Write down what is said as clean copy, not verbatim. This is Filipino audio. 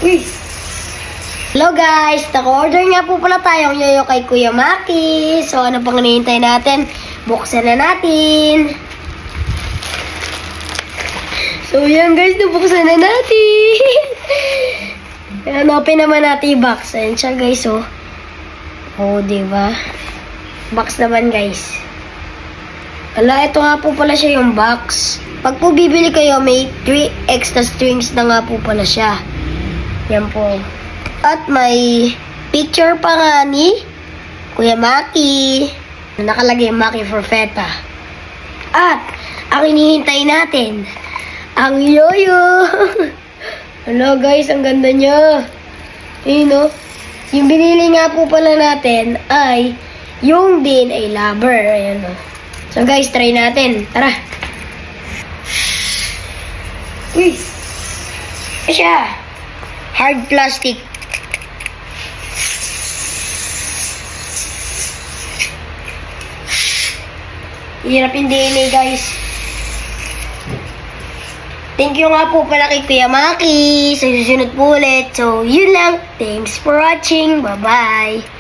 Uy! Hello guys! Naka-order nga po pala tayong yoyo kay Kuya Maki. So ano pang hinihintay natin? Buksan na natin. So yan guys, nabuksan na natin. Hanapin naman natin yung box. Ayan siya guys, oh. Oh, diba? Box naman guys. Ala, ito nga po pala siya yung box. Pag po bibili kayo, may 3 extra strings na nga po pala siya. Yan po. At may picture pa nga ni Kuya Maki. Nakalagay Maki Forfeta. At, ang hinihintay natin, ang yoyo. Hello guys, ang ganda niya. Ayun, no? Yung binili nga po pala natin ay yung din ay lover. Ayan, no? So guys, try natin. Tara. Uy! Ano siya? Hard plastic. Hirap yung DNA, guys. Thank you nga po pala kay Kuya Maki. Sa susunod po ulit. So, yun lang. Thanks for watching. Bye-bye.